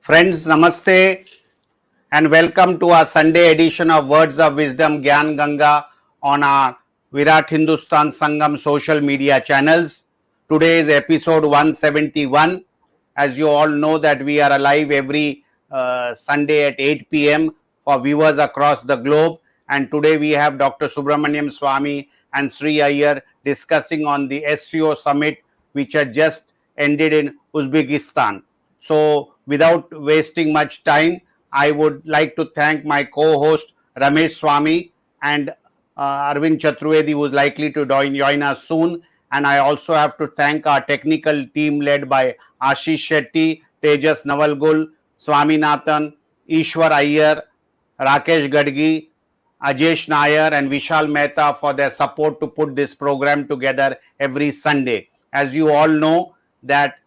Friends, Namaste and welcome to our Sunday edition of Words of Wisdom Gyan Ganga on our Virat Hindustan Sangam social media channels. Today is episode 171. As you all know that we are alive every Sunday at 8 p.m. for viewers across the globe, and today we have Dr. Subramanian Swamy and Sree Iyer discussing on the SCO summit which had just ended in Uzbekistan. So without wasting much time, I would like to thank my co-host Ramesh Swamy and Arvind Chaturvedi, who is likely to join us soon. And I also have to thank our technical team led by Ashish Shetty, Tejas Navalgul, Swaminathan, Ishwar Iyer, Rakesh Gadgi, Ajesh Nair and Vishal Mehta for their support to put this program together every Sunday. As you all know that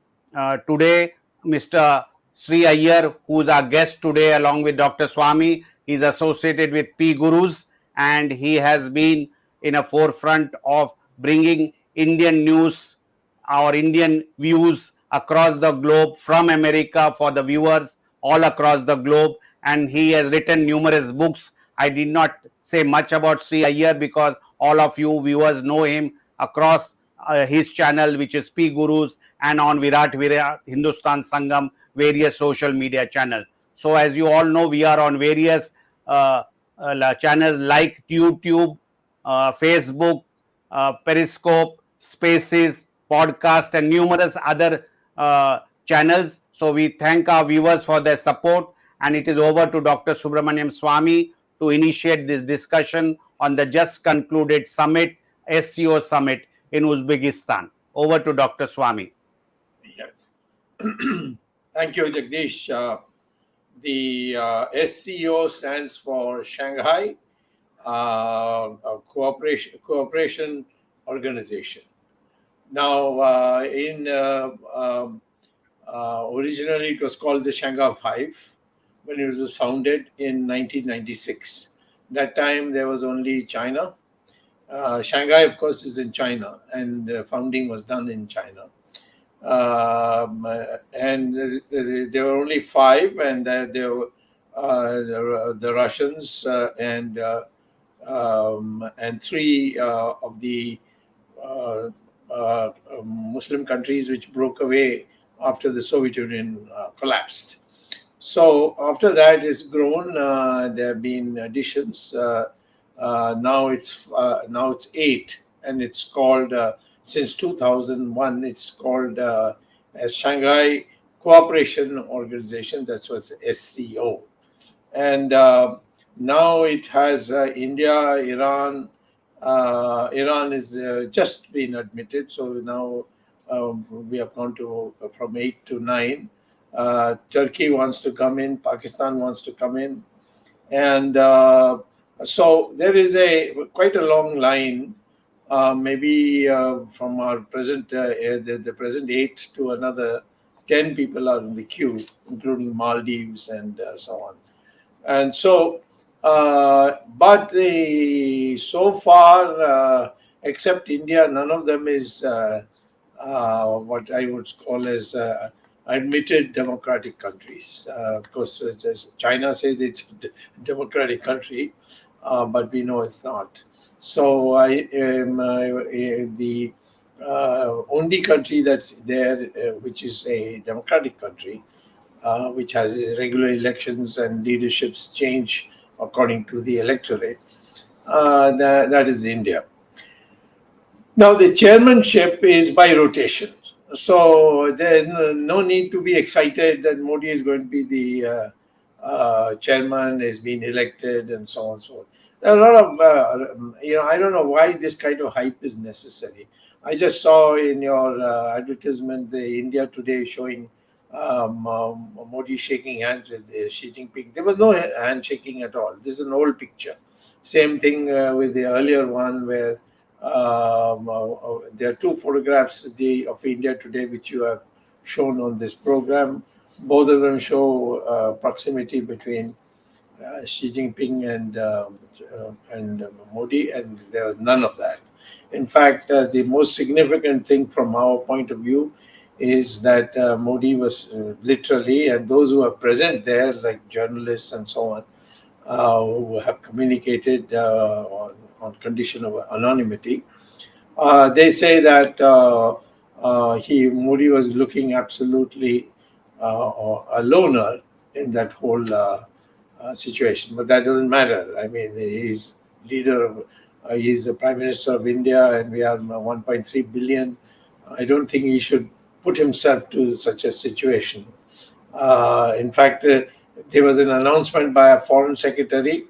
today Mr. Sree Iyer, who is our guest today along with Dr. Swamy, is associated with P Gurus and he has been in a forefront of bringing Indian news, our Indian views across the globe from America for the viewers all across the globe, and he has written numerous books. I did not say much about Sree Iyer because all of you viewers know him across his channel, which is P Gurus, and on Virat Hindustan Sangam various social media channels. So as you all know, we are on various channels like YouTube, Facebook, Periscope, Spaces, podcast and numerous other channels. So we thank our viewers for their support, and it is over to Dr. Subramanian Swamy to initiate this discussion on the just concluded summit, SCO summit in Uzbekistan. Over to Dr. Swamy. Yes. Thank you, Jagdish. The SCO stands for Shanghai Cooperation Organization. Now, originally it was called the Shanghai Five when it was founded in 1996. That time there was only China. Shanghai, of course, is in China, and the founding was done in China. And there were only five, and there were the Russians and three of the Muslim countries which broke away after the Soviet Union collapsed. So after that, it's grown. There have been additions. Now it's 8, and it's called since 2001. It's called as Shanghai Cooperation Organization. That was SCO, and now it has India, Iran. Iran is just been admitted, so now we have gone to from 8 to 9. Turkey wants to come in, Pakistan wants to come in, and so there is quite a long line maybe from our present the present 8 to another 10 people are in the queue, including Maldives and so on. And so, but so far, except India, none of them is what I would call as admitted democratic countries. Of course, China says it's a democratic country, but we know it's not. So the only country that's there, which is a democratic country, which has regular elections and leaderships change according to the electorate, that is India. Now, the chairmanship is by rotation. So there's no need to be excited that Modi is going to be the chairman, is being elected, and so on and so forth. There are a lot of, I don't know why this kind of hype is necessary. I just saw in your advertisement the India Today showing Modi shaking hands with Xi Jinping. There was no handshaking at all. This is an old picture. Same thing with the earlier one where there are two photographs of India Today which you have shown on this program. Both of them show proximity between Xi Jinping and Modi, and there was none of that. In fact, the most significant thing from our point of view is that Modi was literally, and those who are present there, like journalists and so on, who have communicated on condition of anonymity, they say that Modi was looking absolutely a loner in that whole situation. But that doesn't matter. I mean, he's he's the Prime Minister of India, and we are 1.3 billion. I don't think he should put himself to such a situation. In fact, there was an announcement by a foreign secretary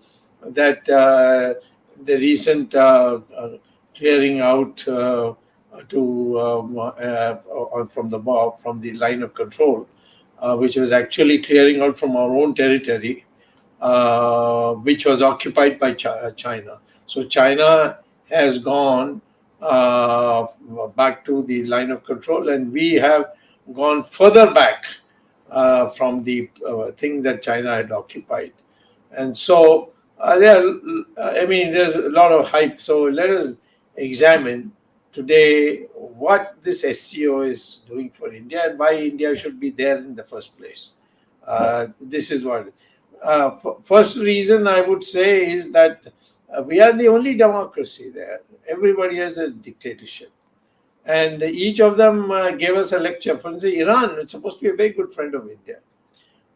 that the recent clearing out from the line of control, which was actually clearing out from our own territory, which was occupied by China. So China has gone back to the line of control, and we have gone further back from the thing that China had occupied. And so there's a lot of hype. So let us examine today what this SCO is doing for India and why India should be there in the first place. This is what. First reason I would say is that we are the only democracy there. Everybody has a dictatorship. And each of them gave us a lecture. For instance, Iran is supposed to be a very good friend of India.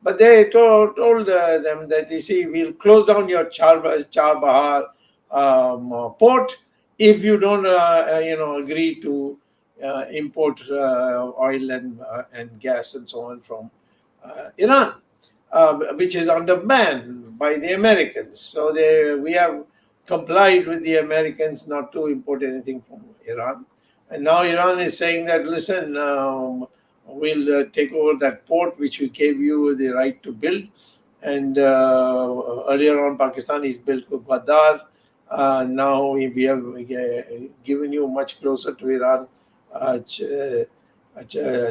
But they told them that, you see, we'll close down your Charbahar port if you don't, agree to import oil and gas and so on from Iran, which is under ban by the Americans. So we have complied with the Americans not to import anything from Iran. And now Iran is saying that, listen, we'll take over that port which we gave you the right to build. And earlier on, Pakistanis built Gwadar. Now we have given you much closer to Iran,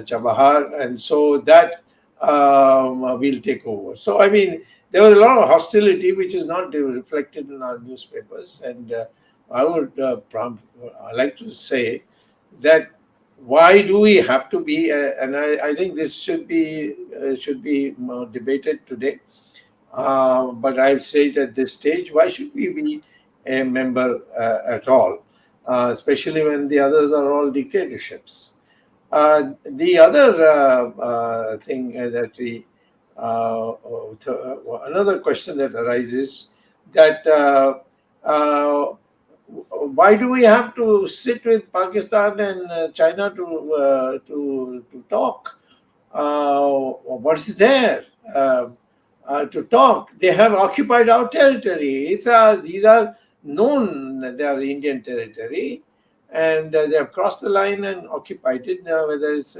Chabahar. And so that we'll take over. So, I mean, there was a lot of hostility which is not reflected in our newspapers. And I would like to say that why do we have to be, and I think this should be debated today, but I'll say it at this stage, why should we be a member at all, especially when the others are all dictatorships. The other thing that another question that arises, that why do we have to sit with Pakistan and China to talk? What's there to talk? They have occupied our territory. These are known that they are Indian territory, and they have crossed the line and occupied it. Whether it's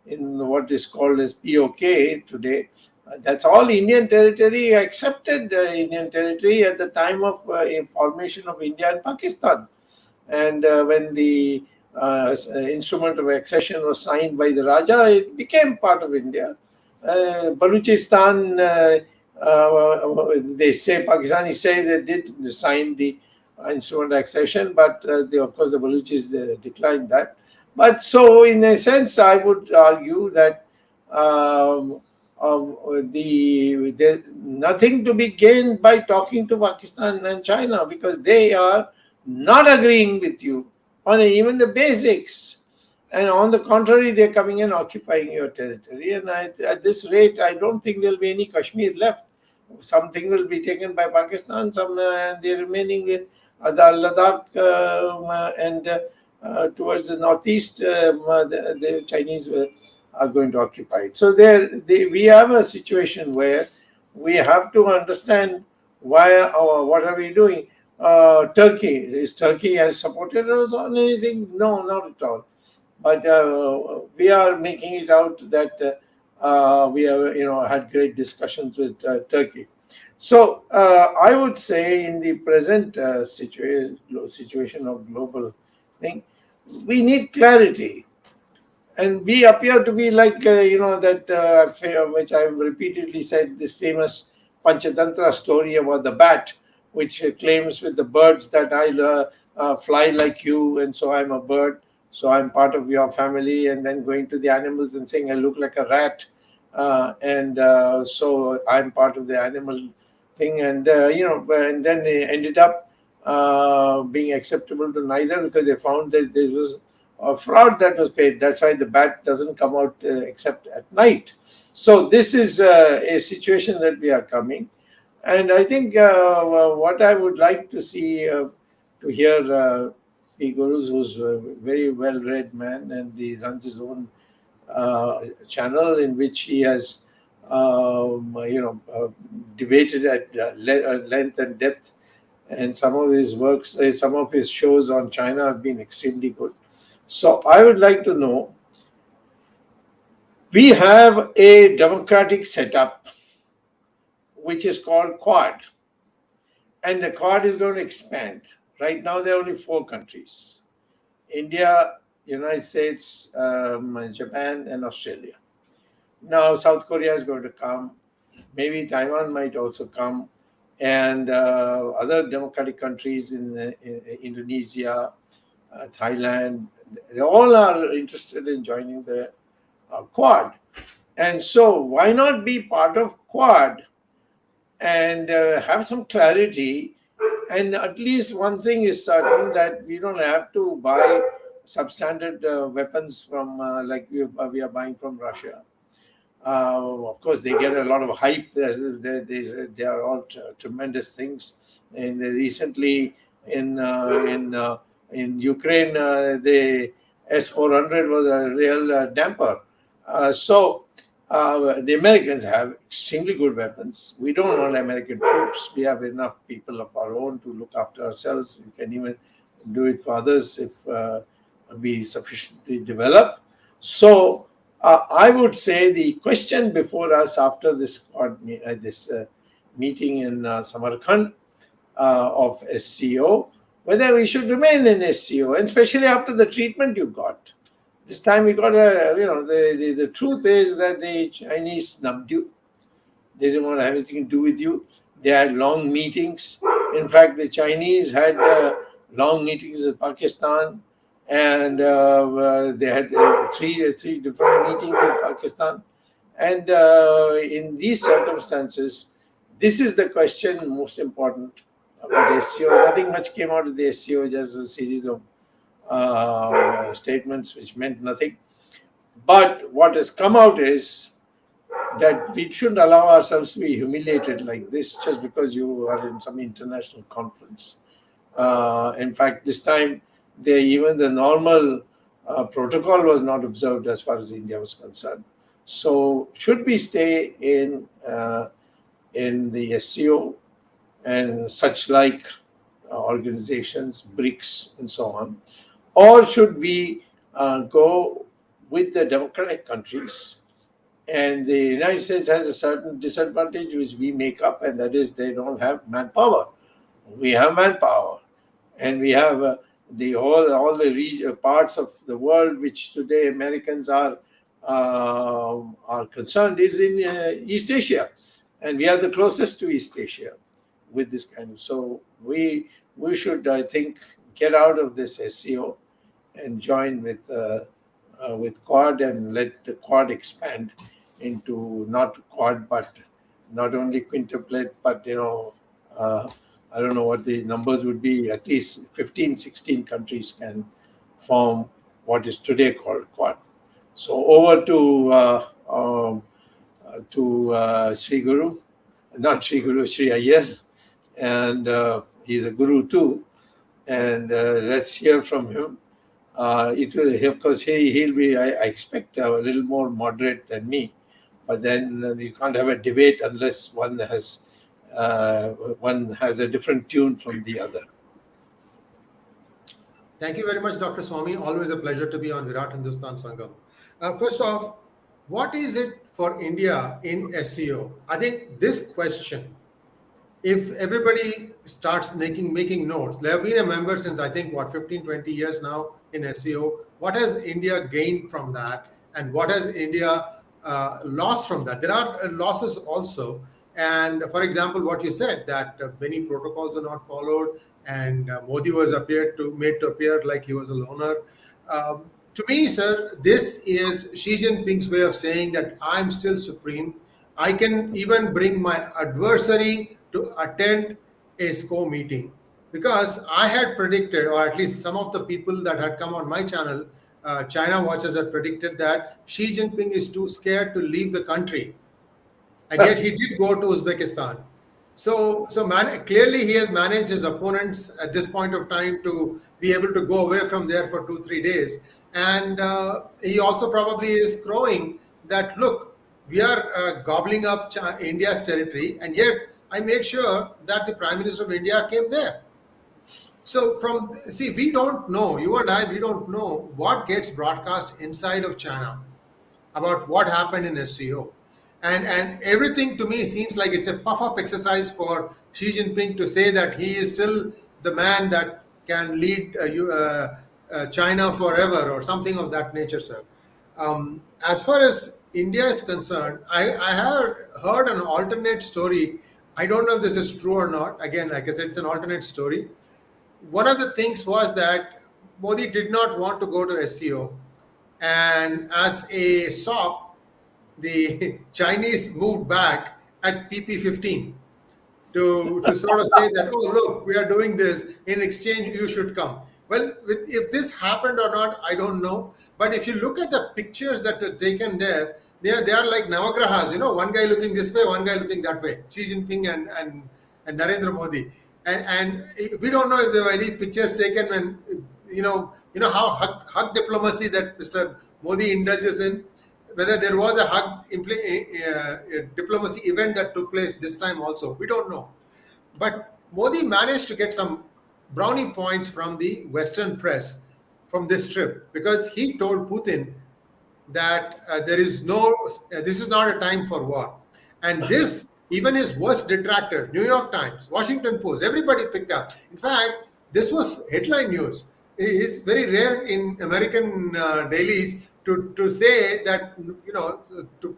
in what is called as POK today, that's all Indian territory, accepted Indian territory at the time of formation of India and Pakistan. And when the instrument of accession was signed by the Raja, it became part of India. Baluchistan, they say, Pakistanis say they did sign the instrument of accession, but of course the Baluchis declined that. But so, in a sense, I would argue that um, there's nothing to be gained by talking to Pakistan and China, because they are not agreeing with you on even the basics. And on the contrary, they're coming and occupying your territory. And at this rate, I don't think there'll be any Kashmir left. Something will be taken by Pakistan, some and the remaining with the Ladakh and towards the northeast, the Chinese are going to occupy it. So we have a situation where we have to understand what are we doing. Turkey has supported us on anything? No, not at all. But we are making it out that we have had great discussions with Turkey. So I would say in the present situation of global thing, we need clarity. And we appear to be like, which I've repeatedly said, this famous Panchatantra story about the bat, which claims with the birds that I fly like you, and so I'm a bird, so I'm part of your family, and then going to the animals and saying I look like a rat, so I'm part of the animal thing, and and then it ended up being acceptable to neither, because they found that there was a fraud that was paid. That's why the bat doesn't come out except at night. So this is a situation that we are coming, and I think what I would like to see, to hear P. Guru's, who's a very well-read man, and he runs his own channel in which he has debated at length and depth, and some of his works, some of his shows on China have been extremely good. So I would like to know, we have a democratic setup which is called Quad, and the Quad is going to expand. Right now there are only 4 countries: India, United States, Japan, and Australia. Now South Korea is going to come, maybe Taiwan might also come, and other democratic countries in Indonesia, Thailand, they all are interested in joining the Quad. And so why not be part of Quad and have some clarity? And at least one thing is certain, that we don't have to buy substandard weapons from like we are buying from Russia. Of course, they get a lot of hype. They are all tremendous things. And recently in Ukraine, the S-400 was a real damper. The Americans have extremely good weapons. We don't want American troops. We have enough people of our own to look after ourselves. We can even do it for others if we sufficiently develop. So I would say the question before us after this meeting in Samarkand of SCO, whether we should remain in SCO, and especially after the treatment you got. This time we got the truth is that the Chinese snubbed you. They didn't want to have anything to do with you. They had long meetings. In fact, the Chinese had long meetings with Pakistan, and they had three different meetings with Pakistan. And in these circumstances, this is the question most important about SCO. Nothing much came out of the SCO, just a series of statements which meant nothing. But what has come out is that we shouldn't allow ourselves to be humiliated like this just because you are in some international conference. In fact, this time, even the normal protocol was not observed as far as India was concerned. So, should we stay in the SCO and such like organizations, BRICS, and so on, or should we go with the democratic countries? And the United States has a certain disadvantage which we make up, and that is they don't have manpower. We have manpower, and we have the all the parts of the world which today Americans are concerned is in East Asia, and we are the closest to East Asia with this kind of. So we should, I think, get out of this SCO and join with Quad and let the Quad expand into not Quad but not only quintuplet but I don't know what the numbers would be. At least 15, 16 countries can form what is today called Quad. So over to Sri Guru, not Sri Guru, Sri Iyer, and he's a guru too. And let's hear from him. It will, of course, he'll be. I expect a little more moderate than me, but then you can't have a debate unless one has a different tune from the other. Thank you very much, Dr. Swamy. Always a pleasure to be on Virat Hindustan Sangam. First off, what is it for India in SCO? I think this question, if everybody starts making notes, they have been a member since I think 15, 20 years now in SCO. What has India gained from that, and what has India lost from that? There are losses also. And for example, what you said, that many protocols are not followed, and Modi was made to appear like he was a loner. To me, sir, this is Xi Jinping's way of saying that I'm still supreme. I can even bring my adversary to attend a SCO meeting, because I had predicted, or at least some of the people that had come on my channel, China Watchers, had predicted that Xi Jinping is too scared to leave the country. And yet he did go to Uzbekistan. So clearly he has managed his opponents at this point of time to be able to go away from there for 2-3 days. And he also probably is crowing that, look, we are gobbling up India's territory, and yet I made sure that the Prime Minister of India came there. So we don't know, you and I, we don't know what gets broadcast inside of China about what happened in SCO. And everything to me seems like it's a puff-up exercise for Xi Jinping to say that he is still the man that can lead China forever, or something of that nature, sir. As far as India is concerned, I have heard an alternate story. I don't know if this is true or not. Again, like I said, it's an alternate story. One of the things was that Modi did not want to go to SCO, and as a SOP, the Chinese moved back at PP15 to sort of say that, oh, look, we are doing this. In exchange, you should come. Well, if this happened or not, I don't know. But if you look at the pictures that are taken there, they are like Navagrahas, one guy looking this way, one guy looking that way, Xi Jinping and Narendra Modi. And we don't know if there were any pictures taken when, how hug diplomacy that Mr. Modi indulges in, whether there was a hug diplomacy event that took place this time also. We don't know. But Modi managed to get some brownie points from the Western press from this trip, because he told Putin that this is not a time for war. And this, even his worst detractor, New York Times, Washington Post, everybody picked up. In fact, this was headline news. It's very rare in American dailies to say that, to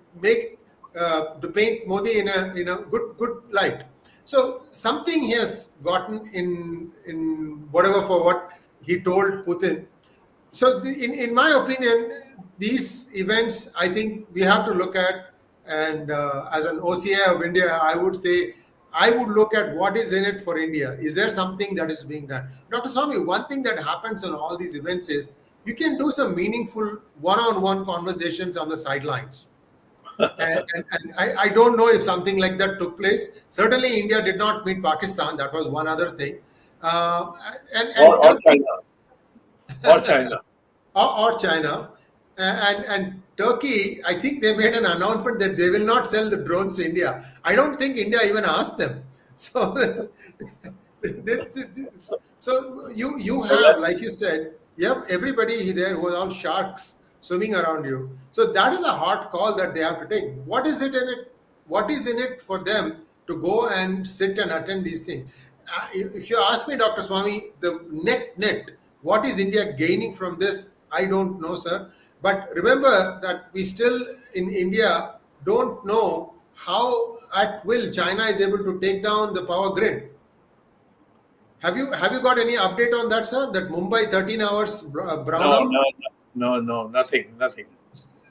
paint Modi in a good light. So something he has gotten in whatever for what he told Putin. So in my opinion, these events, I think we have to look at, and as an OCI of India, I would say, I would look at what is in it for India. Is there something that is being done? Dr. Swamy, one thing that happens in all these events is you can do some meaningful one-on-one conversations on the sidelines. And I don't know if something like that took place. Certainly, India did not meet Pakistan. That was one other thing. Or China. Or China. Or China. And Turkey, I think they made an announcement that they will not sell the drones to India. I don't think India even asked them. So, you have, like you said, you have everybody there who are all sharks swimming around you. So that is a hard call that they have to take. What is it in it? What is in it for them to go and sit and attend these things? If you ask me, Dr. Swamy, the net What is India gaining from this? I don't know, sir. But remember that we still in India don't know how at will China is able to take down the power grid. Have you got any update on that, sir? That Mumbai 13 hours brownout? Nothing.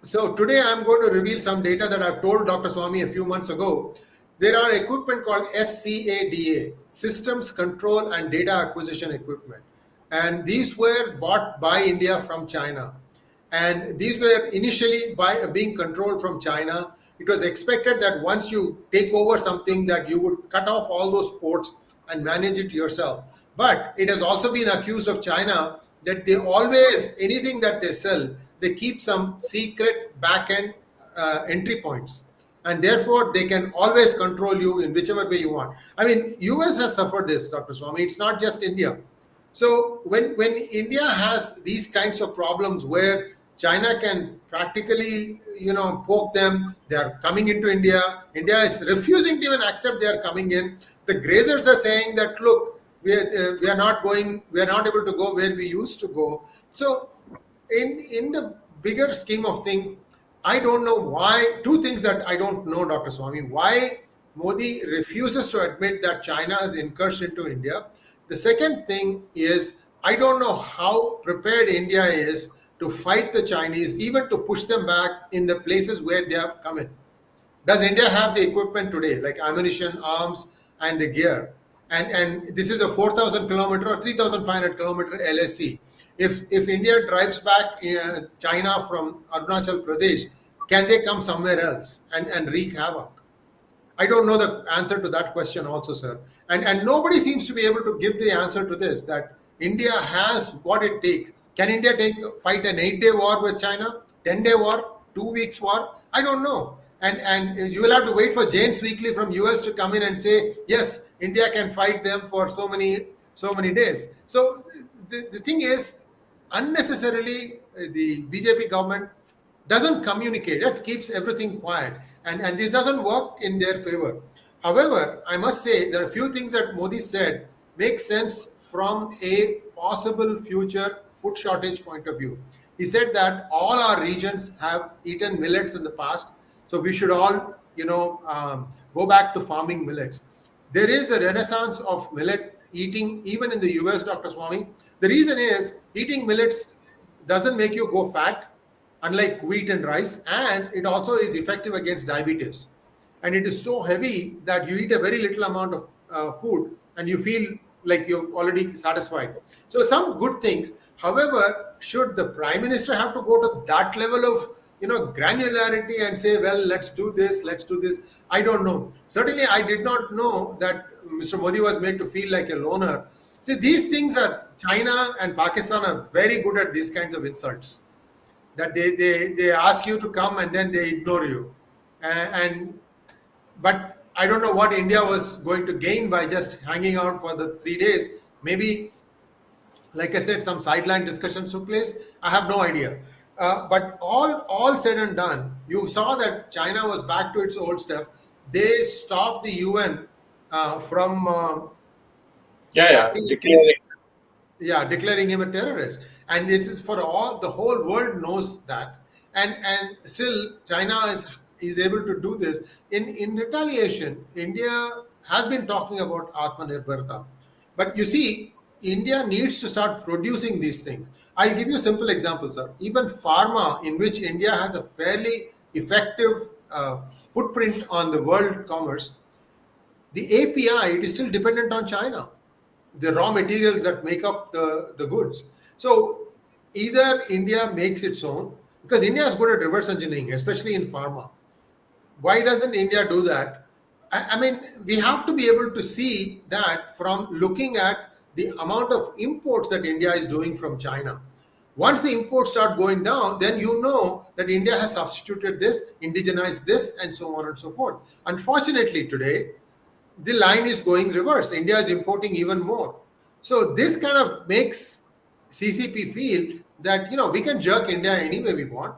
So today I'm going to reveal some data that I've told Dr. Swamy a few months ago. There are equipment called SCADA, Systems Control and Data Acquisition Equipment. And these were bought by India from China. And these were initially being controlled from China. It was expected that once you take over something that you would cut off all those ports and manage it yourself. But it has also been accused of China that they always, anything that they sell, they keep some secret back-end entry points. And therefore, they can always control you in whichever way you want. I mean, US has suffered this, Dr. Swamy. It's not just India. So when India has these kinds of problems where China can practically, poke them, they are coming into India. India is refusing to even accept they are coming in. The grazers are saying that, look, we are not able to go where we used to go. So in the bigger scheme of things, I don't know why, two things that I don't know, Dr. Swamy, why Modi refuses to admit that China has incursion into India. The second thing is, I don't know how prepared India is to fight the Chinese, even to push them back in the places where they have come in. Does India have the equipment today, like ammunition, arms, and the gear? And this is a 4,000 kilometer or 3,500 kilometer LSC. If India drives back China from Arunachal Pradesh, can they come somewhere else and wreak havoc? I don't know the answer to that question also, sir. And nobody seems to be able to give the answer to this, that India has what it takes. Can India fight an 8-day war with China, 10-day war, 2 weeks war? I don't know. And you will have to wait for James Weekly from US to come in and say, yes, India can fight them for so many days. So the thing is, unnecessarily, the BJP government doesn't communicate, just keeps everything quiet. And this doesn't work in their favor. However, I must say there are a few things that Modi said make sense from a possible future food shortage point of view. He said that all our regions have eaten millets in the past, so we should all, go back to farming millets. There is a renaissance of millet eating even in the US, Dr. Swamy. The reason is eating millets doesn't make you go fat, unlike wheat and rice, and it also is effective against diabetes. And it is so heavy that you eat a very little amount of food and you feel like you're already satisfied. So some good things. However, should the Prime Minister have to go to that level of granularity and say, well, let's do this. I don't know. Certainly, I did not know that Mr. Modi was made to feel like a loner. See, these things are, China and Pakistan are very good at these kinds of insults. That they ask you to come and then they ignore you. But I don't know what India was going to gain by just hanging out for the 3 days. Maybe, like I said, some sideline discussions took place. I have no idea. But all said and done, you saw that China was back to its old stuff. They stopped the UN from declaring him a terrorist. And this is for all, the whole world knows that. And still China is able to do this. In retaliation, India has been talking about Atmanirbharta. But you see, India needs to start producing these things. I'll give you a simple example, sir. Even pharma, in which India has a fairly effective footprint on the world commerce, the API, it is still dependent on China, the raw materials that make up the goods. So either India makes its own, because India is good at reverse engineering, especially in pharma. Why doesn't India do that? I mean, we have to be able to see that from looking at the amount of imports that India is doing from China. Once the imports start going down, then you know that India has substituted this, indigenized this, and so on and so forth. Unfortunately, today, the line is going reverse. India is importing even more. So this kind of makes CCP feel that, we can jerk India any way we want.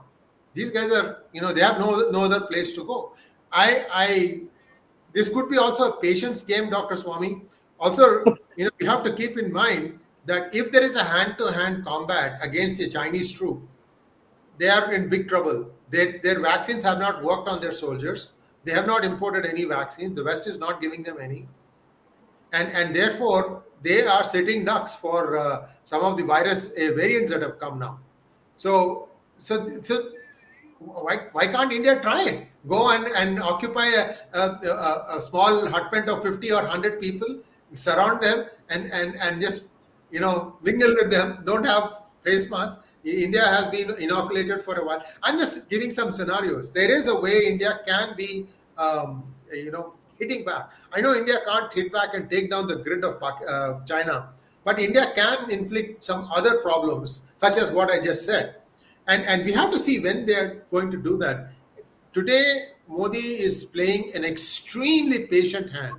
These guys are, they have no other place to go. This could be also a patience game, Dr. Swamy. Also, we have to keep in mind that if there is a hand-to-hand combat against a Chinese troop, they are in big trouble. Their vaccines have not worked on their soldiers. They have not imported any vaccines. The West is not giving them any. And therefore, they are sitting ducks for some of the virus variants that have come now. So why can't India try it? Go and occupy a small hutment of 50 or 100 people, surround them, and just mingle with them. Don't have face masks. India has been inoculated for a while. I'm just giving some scenarios. There is a way India can be, hitting back. I know India can't hit back and take down the grid of China, but India can inflict some other problems, such as what I just said. And we have to see when they're going to do that. Today, Modi is playing an extremely patient hand.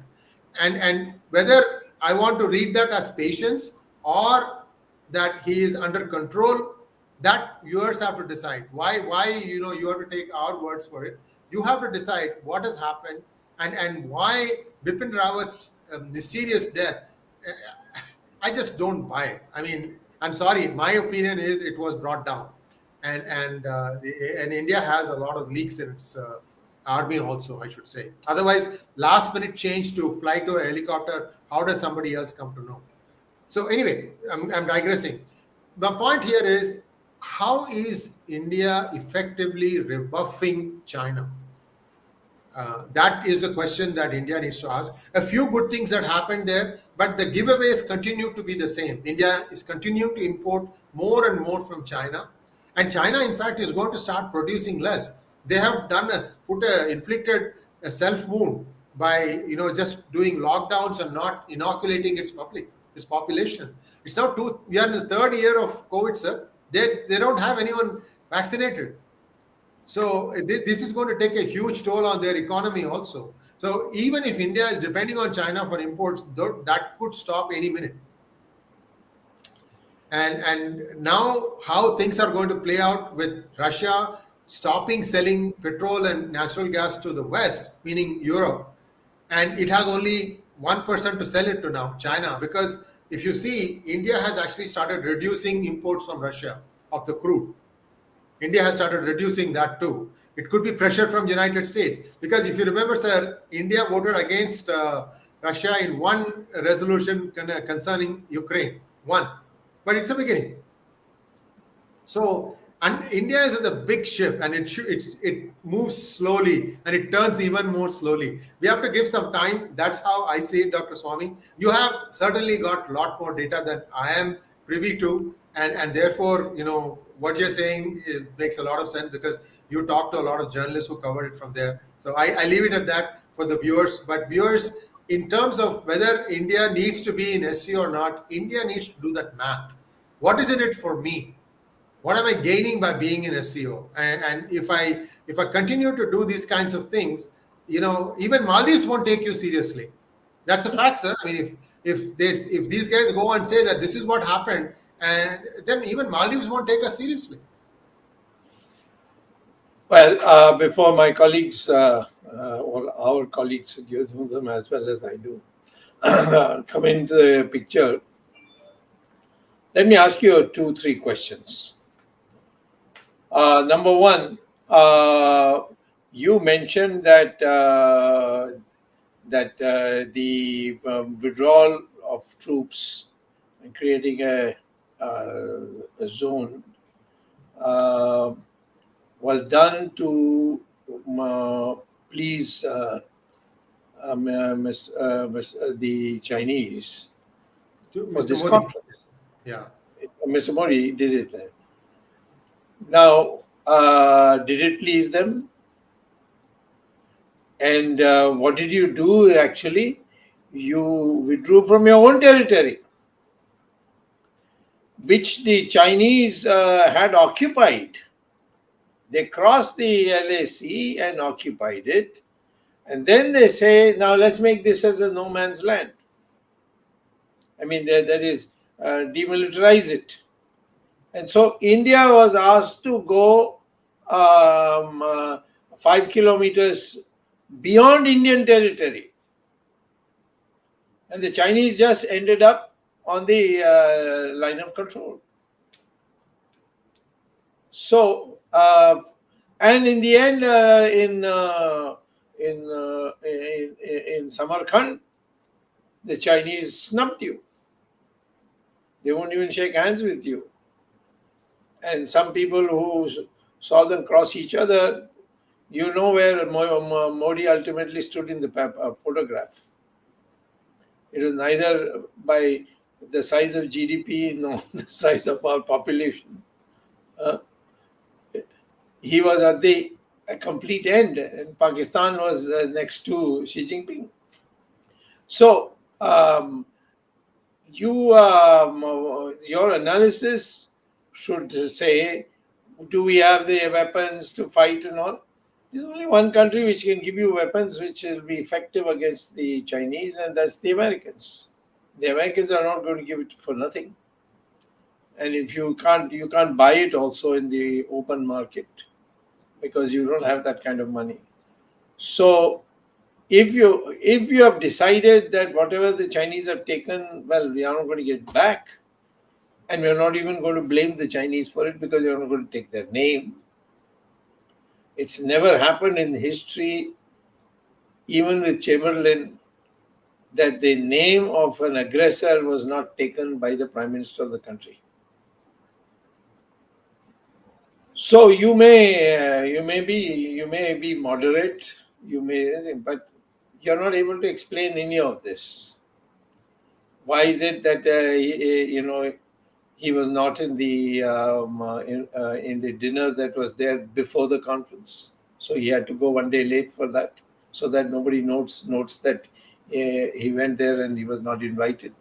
And whether I want to read that as patience or that he is under control, that viewers have to decide. Why you have to take our words for it. You have to decide what has happened and why Bipin Rawat's mysterious death. I just don't buy it. I mean, I'm sorry. My opinion is it was brought down. And India has a lot of leaks in its army also, I should say. Otherwise, last minute change to fly to a helicopter, how does somebody else come to know? So anyway, I'm digressing. The point here is, how is India effectively rebuffing China? That is a question that India needs to ask. A few good things that happened there, but the giveaways continue to be the same. India is continuing to import more and more from China. And China, in fact, is going to start producing less. They have inflicted a self wound by just doing lockdowns and not inoculating its population. It's now we are in the third year of COVID, sir. They don't have anyone vaccinated. So this is going to take a huge toll on their economy also. So even if India is depending on China for imports, that could stop any minute. And now how things are going to play out with Russia stopping selling petrol and natural gas to the West, meaning Europe. And it has only one person to sell it to now, China. Because if you see, India has actually started reducing imports from Russia of the crude. India has started reducing that too. It could be pressure from the United States. Because if you remember, sir, India voted against Russia in one resolution concerning Ukraine. One. But it's a beginning. So, and India is a big ship, and it moves slowly, and it turns even more slowly. We have to give some time. That's how I see it, Dr. Swamy. You have certainly got a lot more data than I am privy to, and therefore, what you're saying makes a lot of sense because you talk to a lot of journalists who cover it from there. So I leave it at that for the viewers. But viewers, in terms of whether India needs to be in SCO or not, India needs to do that math. What is in it for me? What am I gaining by being in SCO? And if I continue to do these kinds of things, even Maldives won't take you seriously. That's a fact, sir. I mean, if these guys go and say that this is what happened, and then even Maldives won't take us seriously. Well, before my colleagues or our colleagues, you know them as well as I do, come into the picture, let me ask you 2-3 questions. Number one, you mentioned that the withdrawal of troops and creating a zone was done to please the Chinese. Mr. Modi. Yeah. Mr. Modi did it. Now, did it please them? And what did you do actually? You withdrew from your own territory, which the Chinese had occupied. They crossed the LAC and occupied it. And then they say, now let's make this as a no man's land. I mean, that is, demilitarize it. And so India was asked to go 5 kilometers beyond Indian territory. And the Chinese just ended up on the line of control. So, and in the end, in Samarkand, the Chinese snubbed you. They won't even shake hands with you. And some people who saw them cross each other, you know where Modi ultimately stood in the photograph. It was neither by the size of GDP nor the size of our population. He was at the complete end, and Pakistan was next to Xi Jinping. So, your analysis should say, do we have the weapons to fight and all? There's only one country which can give you weapons which will be effective against the Chinese, and that's the Americans. The Americans are not going to give it for nothing. And if you can't buy it also in the open market because you don't have that kind of money. So if you have decided that whatever the Chinese have taken, well, we are not going to get back, and we are not even going to blame the Chinese for it because we are not going to take their name. It's never happened in history, even with Chamberlain, that the name of an aggressor was not taken by the Prime Minister of the country. So you may be moderate, but you're not able to explain any of this. Why is it that he was not in the in the dinner that was there before the conference? So he had to go one day late for that, so that nobody notes that he went there and he was not invited.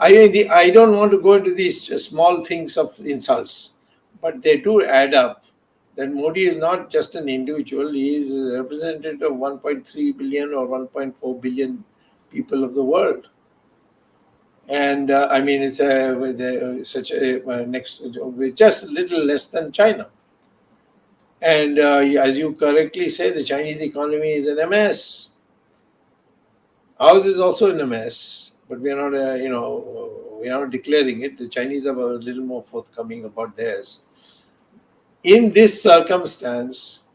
I don't want to go into these small things of insults, but they do add up. That Modi is not just an individual; he is a representative of 1.3 billion or 1.4 billion people of the world. And I mean, it's with just a little less than China. And as you correctly say, the Chinese economy is in a mess. Ours is also in a mess, but we are not, we are not declaring it. The Chinese are a little more forthcoming about theirs. In this circumstance,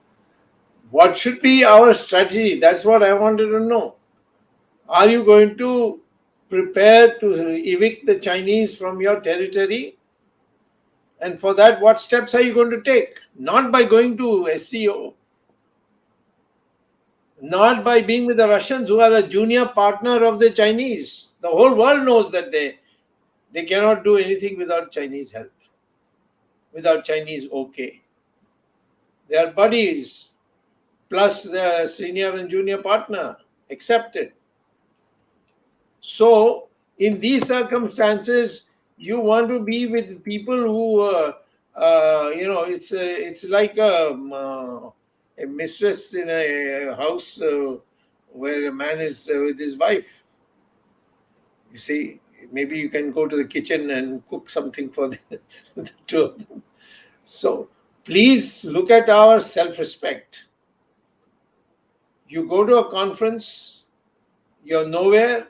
what should be our strategy? That's what I wanted to know. Are you going to prepare to evict the Chinese from your territory? And for that, what steps are you going to take? Not by going to SCO, not by being with the Russians, who are a junior partner of the Chinese. The whole world knows that they cannot do anything without Chinese help, without Chinese okay. They are buddies, plus the senior and junior partner, accepted. So, in these circumstances, you want to be with people who, it's like a mistress in a house where a man is with his wife. You see, maybe you can go to the kitchen and cook something for the two of them. So, please look at our self-respect. You go to a conference, you're nowhere,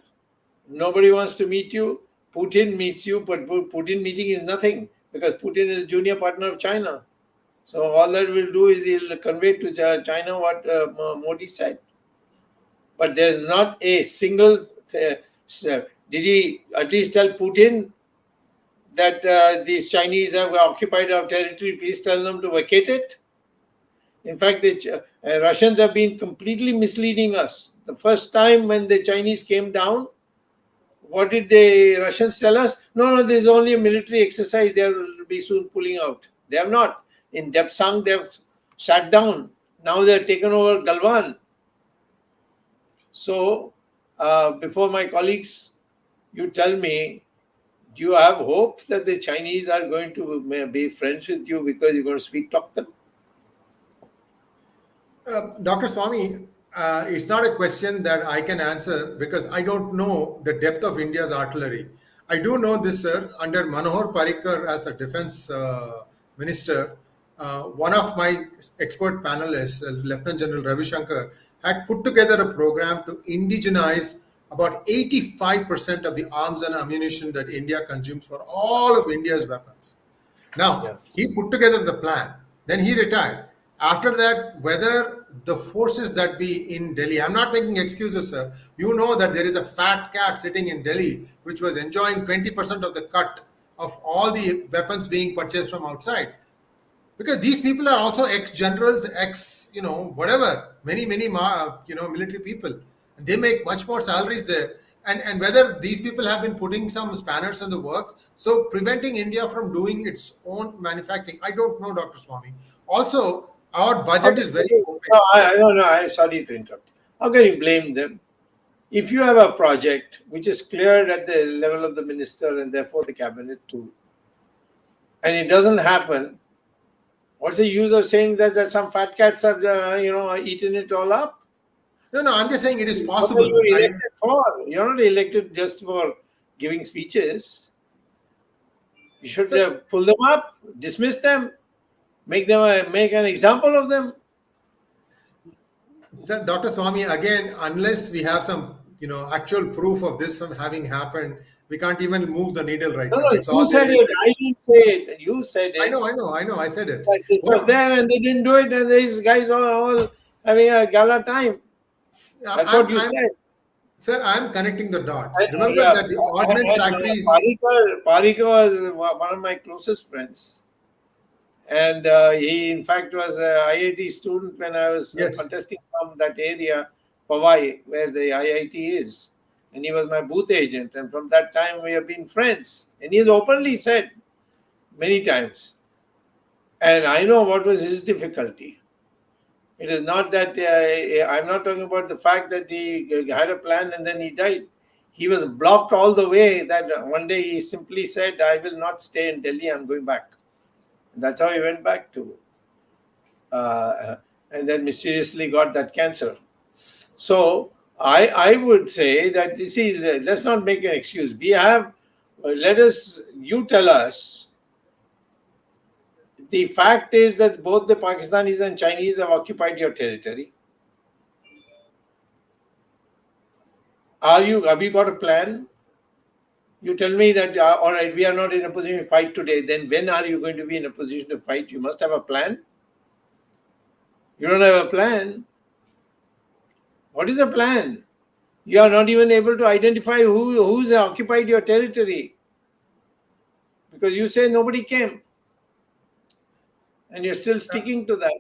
nobody wants to meet you. Putin meets you, but Putin meeting is nothing because Putin is a junior partner of China. So all that will do is he'll convey to China what Modi said. But there's not a single... did he at least tell Putin that these Chinese have occupied our territory, please tell them to vacate it? In fact, the Russians have been completely misleading us. The first time when the Chinese came down, what did the Russians tell us? No, this is only a military exercise. They will be soon pulling out. They have not. In Depsang, they have sat down. Now they have taken over Galwan. So, before my colleagues, you tell me, do you have hope that the Chinese are going to be friends with you because you're going to sweet talk them? Dr. Swamy, it's not a question that I can answer because I don't know the depth of India's artillery. I do know this, sir. Under Manohar Parrikar as the defense minister, one of my expert panelists, Lieutenant General Ravi Shankar, had put together a program to indigenize about 85% of the arms and ammunition that India consumes for all of India's weapons. Now, Yes. he put together the plan, then he retired. After that, whether the forces that be in Delhi, I'm not making excuses, sir. You know that there is a fat cat sitting in Delhi which was enjoying 20% of the cut of all the weapons being purchased from outside. Because these people are also ex-generals, whatever, many, military people. And they make much more salaries there. And whether these people have been putting some spanners in the works, so preventing India from doing its own manufacturing, I don't know, Dr. Swamy. Also, our budget is very opaque. No, I don't know. I'm sorry to interrupt. How can you blame them? If you have a project which is cleared at the level of the minister and therefore the cabinet too, and it doesn't happen, what's the use of saying that some fat cats have eaten it all up? No, I'm just saying it is What are possible. you elected for? You're not elected just for giving speeches. You should Sir- pull them up, dismiss them, make an example of them. Sir, Dr. Swamy, again, unless we have some, actual proof of this from having happened, we can't even move the needle right No, now. no, It's you all said there. it. I didn't say it. You said it. I know, I said it. That this was there and they didn't do it, and these guys are all having a gala time. That's what you said. Sir, I'm connecting the dots. And, Remember yeah, that the ordnance and, factories. Parikar was one of my closest friends. And he, in fact, was an IIT student when I was Yes. contesting from that area, Powai, where the IIT is. And he was my booth agent. And from that time, we have been friends. And he has openly said many times. And I know what was his difficulty. It is not that I'm not talking about the fact that he had a plan and then he died. He was blocked all the way that one day he simply said, I will not stay in Delhi, I'm going back. That's how he went back to. And then mysteriously got that cancer. So I would say that, you see, let's not make an excuse. You tell us. The fact is that both the Pakistanis and Chinese have occupied your territory. Have you got a plan? You tell me that, all right, we are not in a position to fight today. Then when are you going to be in a position to fight? You must have a plan. You don't have a plan. What is the plan? You are not even able to identify who's occupied your territory. Because you say nobody came. And you're still sticking to that.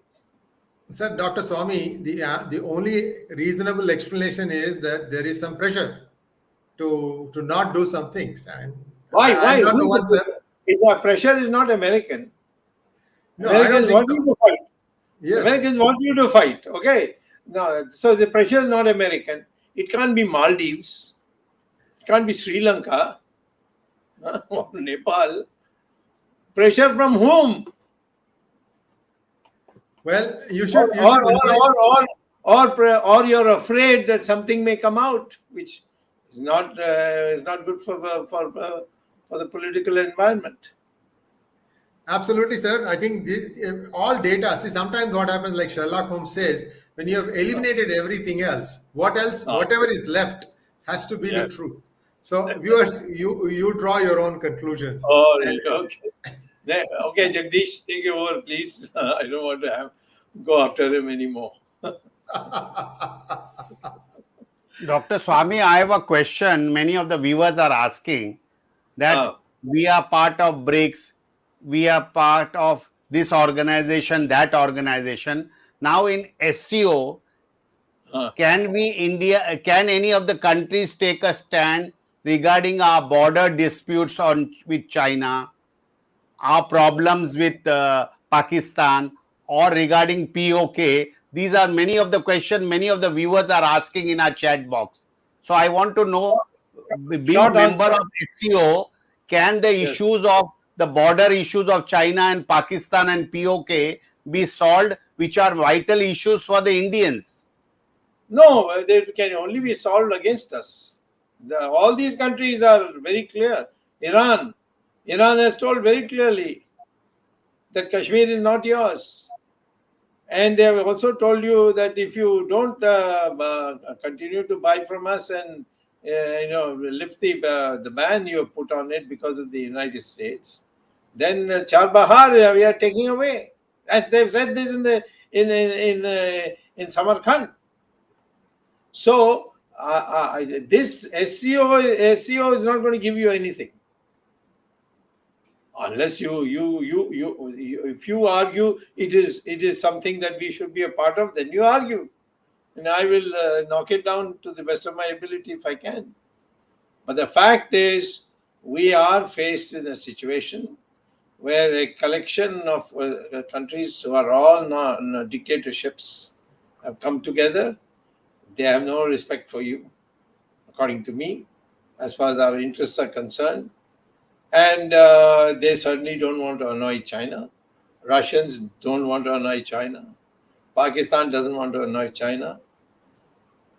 Sir, Dr. Swamy, the only reasonable explanation is that there is some pressure to not do some things. And Why? I'm not the one, sir. Pressure is not American. No, I don't Americans think want so. you to fight. Yes. Americans want you to fight. Okay. No, so the pressure is not American. It can't be Maldives. It can't be Sri Lanka or Nepal. Pressure from whom? Well, you should invite- Or you're afraid that something may come out, which is not good for the political environment. Absolutely, sir. I think all data. See, sometimes what happens, like Sherlock Holmes says, when you have eliminated everything else, whatever is left, has to be the truth. So, viewers, you draw your own conclusions. Oh, okay. Okay, Jagdish, take it over, please. I don't want to go after him anymore. Dr. Swamy, I have a question. Many of the viewers are asking that we are part of BRICS, we are part of this organization, that organization. Now in SCO, can any of the countries take a stand regarding our border disputes with China, our problems with Pakistan, or regarding POK? These are many of the questions many of the viewers are asking in our chat box. So I want to know, being a member of SCO, can the issues of the border issues of China and Pakistan and POK be solved, which are vital issues for the Indians? No, they can only be solved against us. All these countries are very clear. Iran has told very clearly that Kashmir is not yours. And they have also told you that if you don't continue to buy from us and lift the ban you have put on it because of the United States, then Charbahar we are taking away. As they've said this in Samarkand. So this SCO is not going to give you anything unless if you argue it is something that we should be a part of. Then you argue, and I will knock it down to the best of my ability if I can. But the fact is, we are faced with a situation where a collection of countries who are all dictatorships have come together. They have no respect for you, according to me, as far as our interests are concerned. And they certainly don't want to annoy China. Russians don't want to annoy China. Pakistan doesn't want to annoy China.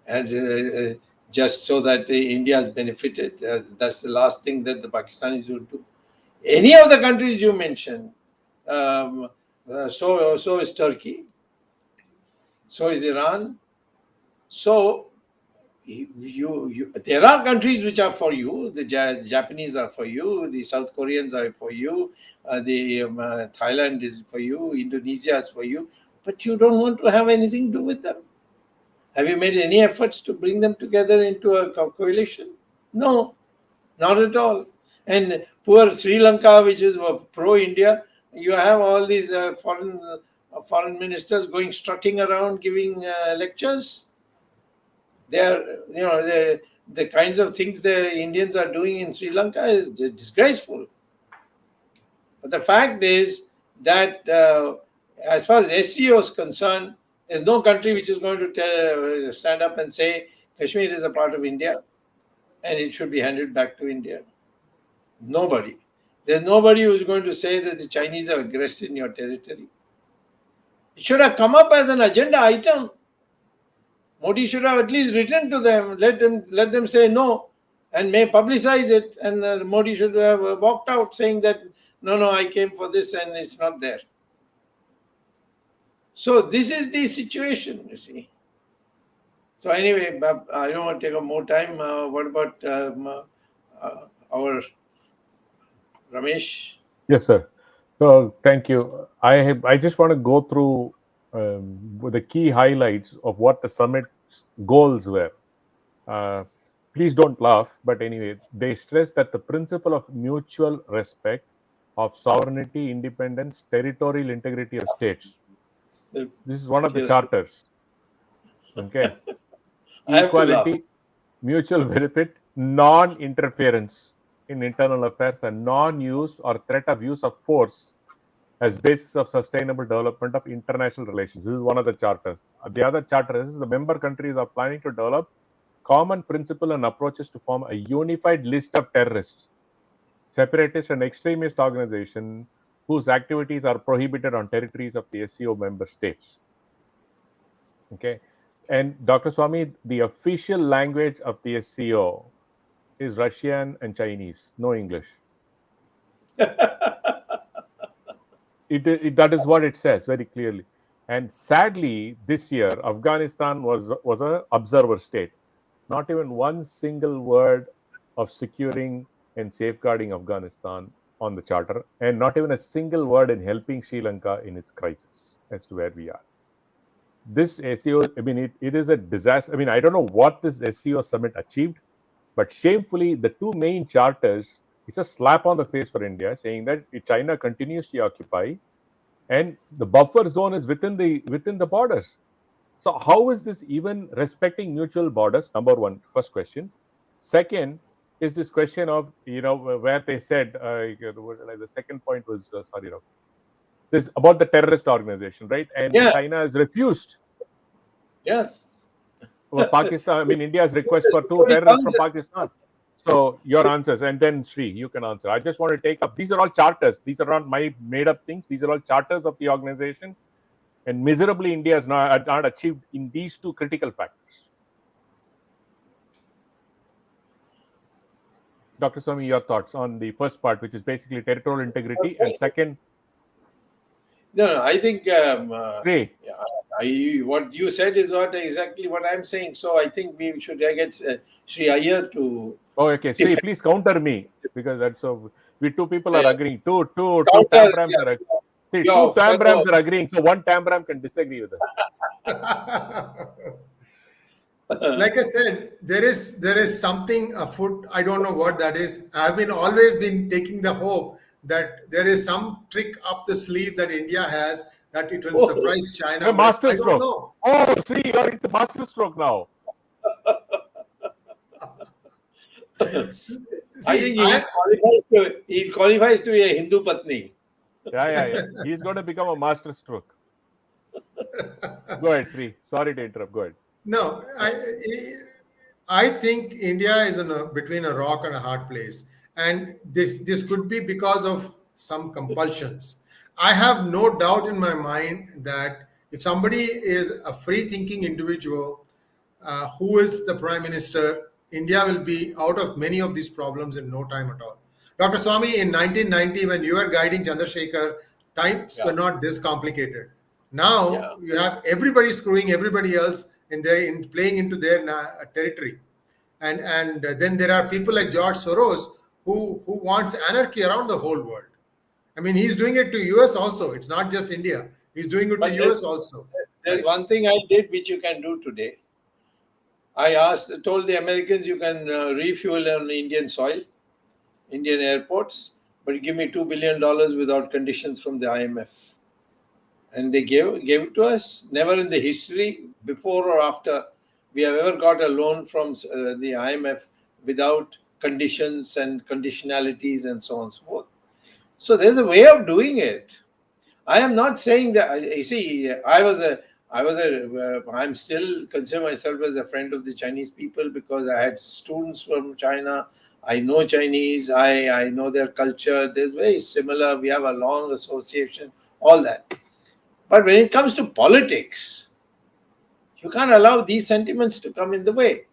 And just so that India has benefited, that's the last thing that the Pakistanis would do. Any of the countries you mentioned, so is Turkey, so is Iran. So there are countries which are for you. The Japanese are for you. The South Koreans are for you. Thailand is for you. Indonesia is for you. But you don't want to have anything to do with them. Have you made any efforts to bring them together into a coalition? No, not at all. And poor Sri Lanka, which is pro-India, you have all these foreign ministers going strutting around giving lectures. They are, the kinds of things the Indians are doing in Sri Lanka is disgraceful. But the fact is that as far as SCO is concerned, there's no country which is going to stand up and say Kashmir is a part of India and it should be handed back to India. Nobody. There's nobody who's going to say that the Chinese have aggressed in your territory. It should have come up as an agenda item. Modi should have at least written to them, let them say no, and may publicize it. And Modi should have walked out saying that no, I came for this and it's not there. So this is the situation, you see. So anyway, I don't want to take up more time. What about our Ramesh? Yes, sir. So thank you. I just want to go through with the key highlights of what the summit's goals were. Please don't laugh, but anyway, they stressed that the principle of mutual respect of sovereignty, independence, territorial integrity of states. This is one of the charters. Okay. Equality, mutual benefit, non-interference in internal affairs, and non-use or threat of use of force as basis of sustainable development of international relations. This is one of the charters. The other charter is the member countries are planning to develop common principle and approaches to form a unified list of terrorists, separatist and extremist organizations whose activities are prohibited on territories of the SCO member states. Okay. And Dr. Swamy, the official language of the SCO is Russian and Chinese, no English. That is what it says very clearly. And sadly, this year, Afghanistan was an observer state. Not even one single word of securing and safeguarding Afghanistan on the charter, and not even a single word in helping Sri Lanka in its crisis as to where we are. This SCO, it is a disaster. I don't know what this SCO summit achieved, but shamefully, the two main charters is a slap on the face for India, saying that China continues to occupy, and the buffer zone is within the borders. So how is this even respecting mutual borders? Number one, first question. Second is this question of where they said the second point was this about the terrorist organization, right? And China has refused. Yes. Well, Pakistan, India's request for 2 terrorists from Pakistan. So your answers, and then Sree, you can answer. I just want to take up, these are all charters. These are not my made up things. These are all charters of the organization. And miserably, India has not achieved in these two critical factors. Dr. Swamy, your thoughts on the first part, which is basically territorial integrity, and second? No, I think What you said is not exactly what I'm saying. So I think we should get Sree Iyer to Oh, okay. Sree, defend. please counter me because that's so. We two people are Yeah. agreeing. Two Counter, tambrams yeah, are. See, two your fellow. tambrams are agreeing. So one tambram can disagree with us. Like I said, there is something afoot. I don't know what that is. I've been always been taking the hope that there is some trick up the sleeve that India has that it will Oh, surprise China A with. master I don't stroke. know. Oh, Sree, you're into master stroke now. I See, think he qualifies to be a Hindu Patni. Yeah. He's going to become a master stroke. Go ahead, Sree. Sorry to interrupt. Go ahead. no, I think India is between a rock and a hard place, and this could be because of some compulsions. I have no doubt in my mind that if somebody is a free-thinking individual who is the prime minister, India will be out of many of these problems in no time at all. Dr. Swamy, in 1990, when you were guiding Chandrasekhar, times were Yeah, not this complicated. Now yeah. you have everybody screwing everybody else in playing into their territory, and then there are people like George Soros who wants anarchy around the whole world. I mean, he's doing it to US also. It's not just India. He's doing it to But US also. there's Right? one thing I did which you can do today. I told the Americans you can refuel on Indian soil, Indian airports, but give me $2 billion without conditions from the IMF. And they gave it to us. Never in the history, before or after, we have ever got a loan from the IMF without conditions and conditionalities and so on and so forth. So there's a way of doing it. I am not saying that. You see, I'm still consider myself as a friend of the Chinese people because I had students from China. I know Chinese. I know their culture. They're very similar. We have a long association. All that. But when it comes to politics, you can't allow these sentiments to come in the way.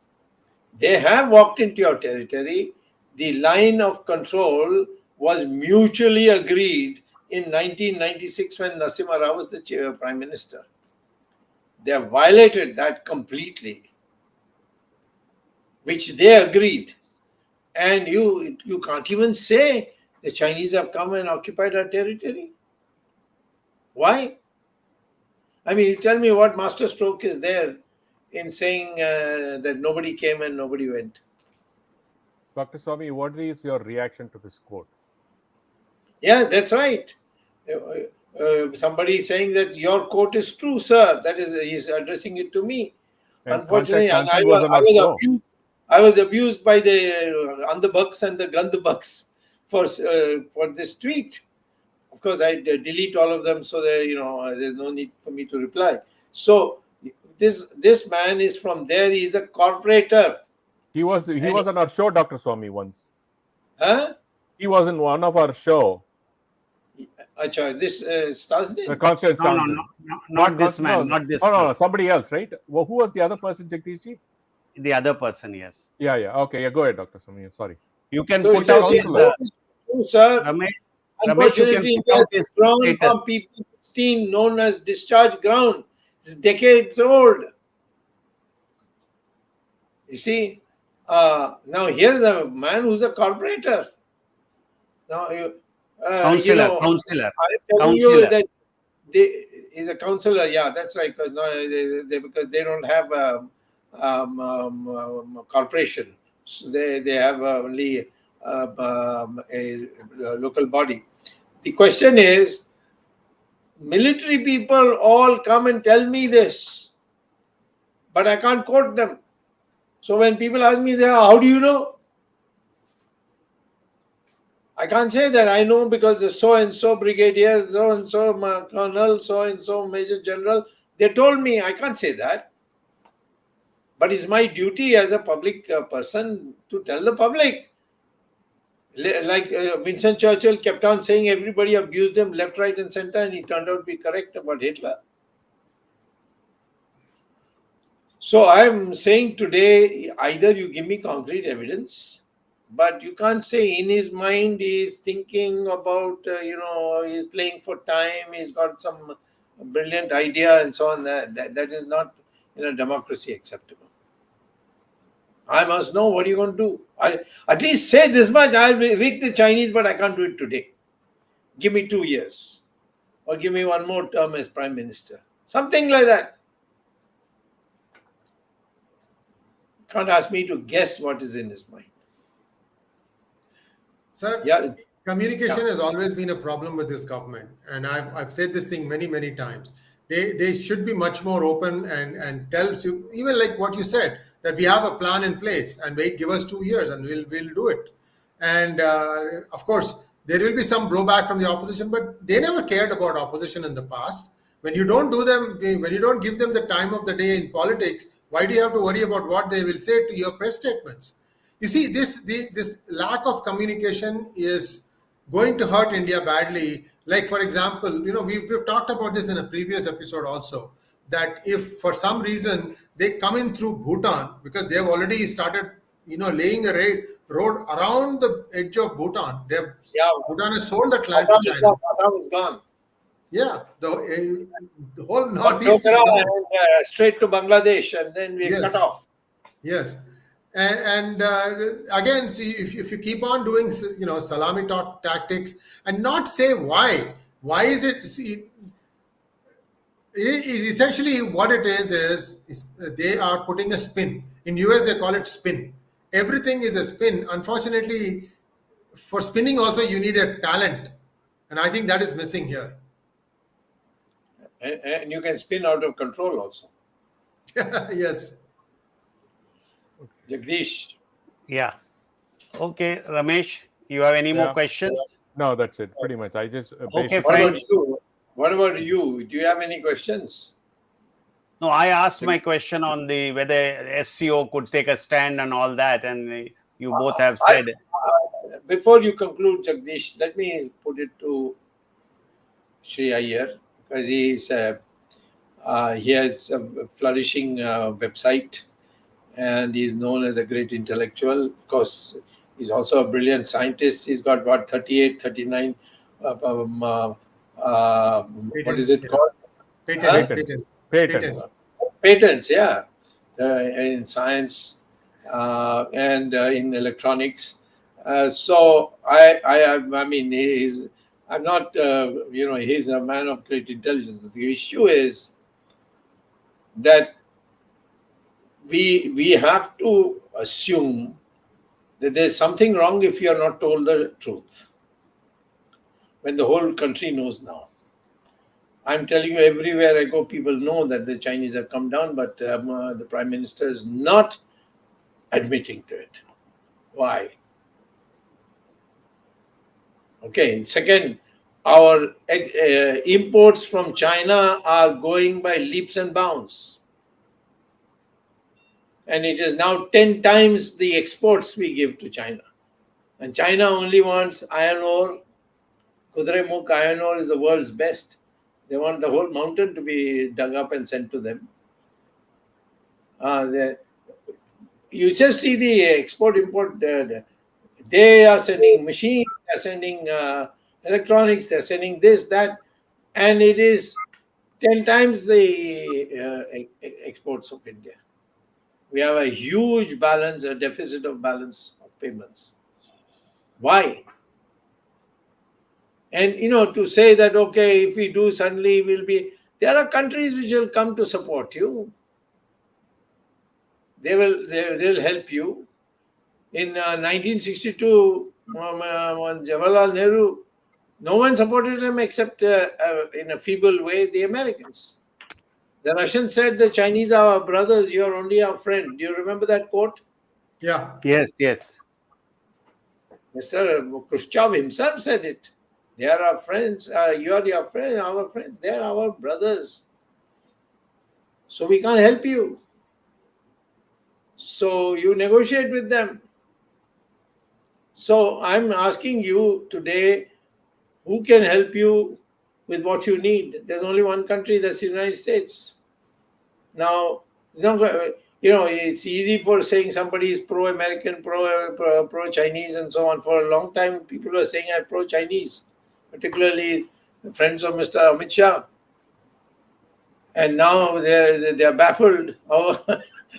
They have walked into your territory. The line of control was mutually agreed in 1996 when Narasimha Rao was the Prime Minister. They have violated that completely, which they agreed. And you can't even say the Chinese have come and occupied our territory. Why? I mean, you tell me what masterstroke is there in saying that nobody came and nobody went. Dr. Swamy, what is your reaction to this quote? Yeah, that's right. Somebody is saying that your quote is true, sir. That is, he's addressing it to me. And Unfortunately, Contact and I Chanchal was on our was show. abused. I was abused by the Andhbucks and the Gandhbucks for this tweet. Of course, I delete all of them so that there's no need for me to reply. So this man is from there. He's a corporator. He was on our show, Dr. Swamy, once. Huh? He was in one of our show. Acha, this Stasny? Constance No, Townsend. not this man, not this No, person. somebody else, right? Well, who was the other person, Jagdishji? The other person, yes. Yeah. Okay, yeah, go ahead, Dr. Swamy. Sorry. You can So put out his, true, sir. Ramesh, you can Unfortunately, put India out has his ground status. from PP16, known as discharge ground. It's decades old. You see, now here's a man who's a corporator. Now, Counselor. I'm telling you Counselor. that he's a counselor. Yeah, that's right. Because because they don't have a corporation, so they have only a local body. The question is, military people all come and tell me this, but I can't quote them. So when people ask me, how do you know? I can't say that I know because the so and so brigadier, so and so colonel, so and so major general, they told me. I can't say that. But it's my duty as a public person to tell the public. Like Winston Churchill kept on saying everybody abused him left, right, and center, and he turned out to be correct about Hitler. So I'm saying today, either you give me concrete evidence, but you can't say in his mind he's thinking about, he's playing for time, he's got some brilliant idea and so on. That is not in a democracy acceptable. I must know what you're going to do. At least say this much: I'll evict the Chinese, but I can't do it today. Give me 2 years, or give me one more term as prime minister. Something like that. Can't ask me to guess what is in his mind. Sir, Yeah. communication has always been a problem with this government, and I've said this thing many times. They should be much more open and tell you, even like what you said, that we have a plan in place and give us 2 years and we'll do it. And of course, there will be some blowback from the opposition, but they never cared about opposition in the past. When you don't give them the time of the day in politics, why do you have to worry about what they will say to your press statements? You see, this lack of communication is going to hurt India badly. Like, for example, we've talked about this in a previous episode also, that if for some reason they come in through Bhutan, because they've already started, laying a road around the edge of Bhutan. Bhutan has sold that land to China. Bhutan is gone. Yeah, the whole northeast is gone. And, straight to Bangladesh, and then we cut off. Yes. And again, see, if you keep on doing, salami tactics and not say why is it? See, essentially what it is they are putting a spin. In US, they call it spin. Everything is a spin. Unfortunately, for spinning also you need a talent, and I think that is missing here. And you can spin out of control also. Yes. Jagdish. Yeah. Okay, Ramesh, you have any more questions? No, that's it. Pretty much. I just Okay, What about friends. you? What about you? Do you have any questions? No, I asked my question on the whether SCO could take a stand and all that, and you both have said. Before you conclude, Jagdish, let me put it to Sree Iyer, because he has a flourishing website, and he is known as a great intellectual. Of course, he's also a brilliant scientist. He's got 38, 39. What is it called? Patents. Patents, yeah, in science and in electronics. So I mean, I'm not, he's a man of great intelligence. The issue is that we have to assume that there's something wrong if you are not told the truth, when the whole country knows now. I'm telling you, everywhere I go, people know that the Chinese have come down, but the Prime Minister is not admitting to it. Why? Okay, second, our imports from China are going by leaps and bounds. And it is now 10 times the exports we give to China. And China only wants iron ore. Kudremukh iron ore is the world's best. They want the whole mountain to be dug up and sent to them. You just see the export-import. They are sending machines, they are sending electronics, they are sending this, that. And it is 10 times the exports of India. We have a huge balance, a deficit of balance of payments. Why? And, to say that, okay, if we do, suddenly there are countries which will come to support you. They'll help you. In 1962, when Jawaharlal Nehru, no one supported him except in a feeble way, the Americans. The Russians said the Chinese are our brothers, you're only our friend. Do you remember that quote? Yeah. Yes. Mr. Khrushchev himself said it. They are our friends. You are your friends, our friends. They are our brothers. So we can't help you. So you negotiate with them. So I'm asking you today, who can help you with what you need? There's only one country, that's the United States. Now, it's easy for saying somebody is pro-American, pro-Chinese and so on. For a long time, people were saying I'm pro-Chinese, particularly the friends of Mr. Amit Shah. And now they are baffled. Oh,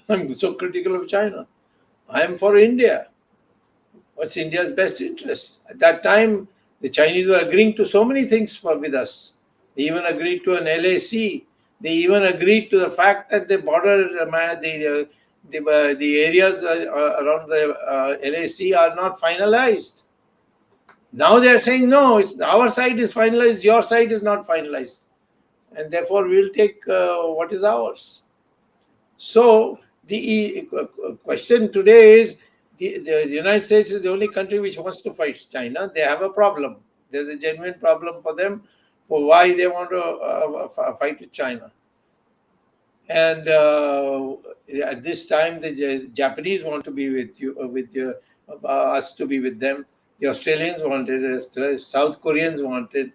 I'm so critical of China. I am for India. What's India's best interest? At that time, the Chinese were agreeing to so many things with us. They even agreed to an LAC. They even agreed to the fact that the border, the areas around the LAC are not finalized. Now they are saying, no, it's our side is finalized, your side is not finalized. And therefore, we'll take what is ours. So the question today is, the United States is the only country which wants to fight China. They have a problem. There's a genuine problem for them for why they want to fight with China. And at this time, the Japanese want to be with you, us to be with them. The Australians wanted us to. South Koreans wanted.